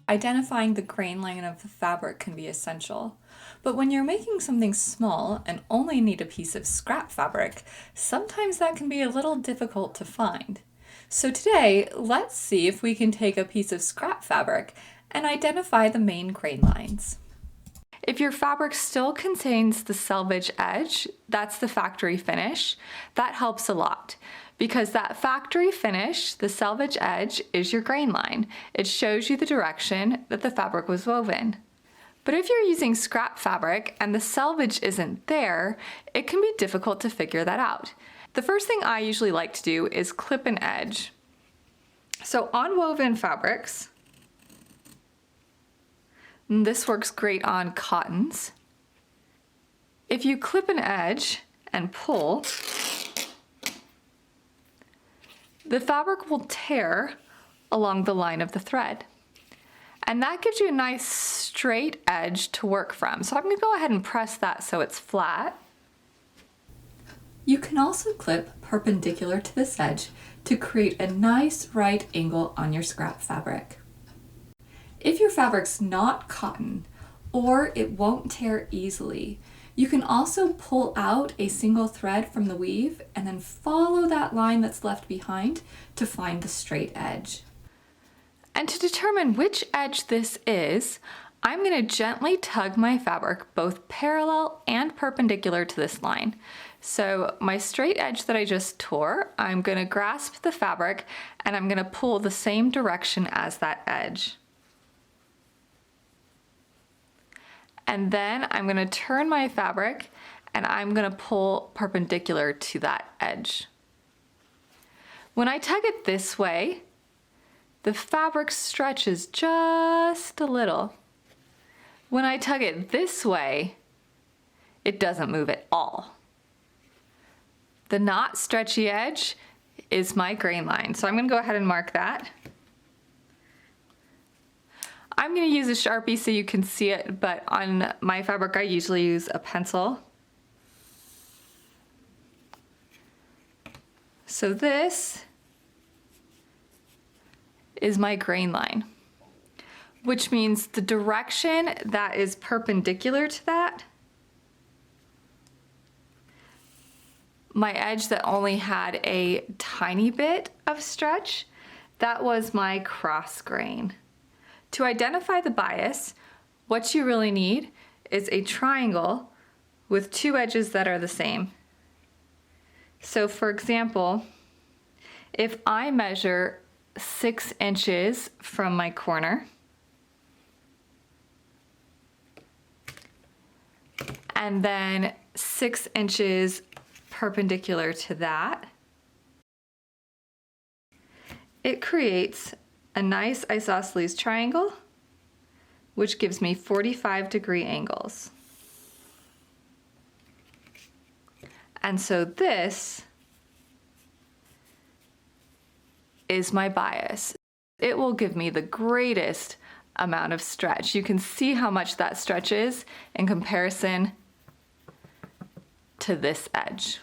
identifying the grain line of the fabric can be essential. But when you're making something small and only need a piece of scrap fabric, sometimes that can be a little difficult to find. So today, let's see if we can take a piece of scrap fabric and identify the main grain lines. If your fabric still contains the selvage edge, that's the factory finish, that helps a lot. Because that factory finish, the selvage edge, is your grain line. It shows you the direction that the fabric was woven. But if you're using scrap fabric and the selvage isn't there, it can be difficult to figure that out. The first thing I usually like to do is clip an edge. So on woven fabrics, and this works great on cottons, if you clip an edge and pull, the fabric will tear along the line of the thread. And that gives you a nice straight edge to work from. So I'm going to go ahead and press that so it's flat. You can also clip perpendicular to this edge to create a nice right angle on your scrap fabric. If your fabric's not cotton or it won't tear easily, you can also pull out a single thread from the weave and then follow that line that's left behind to find the straight edge. And to determine which edge this is, I'm going to gently tug my fabric both parallel and perpendicular to this line. So my straight edge that I just tore, I'm going to grasp the fabric and I'm going to pull the same direction as that edge. And then I'm going to turn my fabric and I'm going to pull perpendicular to that edge. When I tug it this way, the fabric stretches just a little. When I tug it this way, it doesn't move at all. The not stretchy edge is my grain line. So I'm going to go ahead and mark that. I'm going to use a Sharpie so you can see it, but on my fabric I usually use a pencil. So this is my grain line, which means the direction that is perpendicular to that, my edge that only had a tiny bit of stretch, that was my cross grain. To identify the bias, what you really need is a triangle with two edges that are the same. So for example, if I measure 6 inches from my corner, and then 6 inches perpendicular to that, it creates a nice isosceles triangle, which gives me 45-degree angles. And so this is my bias. It will give me the greatest amount of stretch. You can see how much that stretches in comparison to this edge.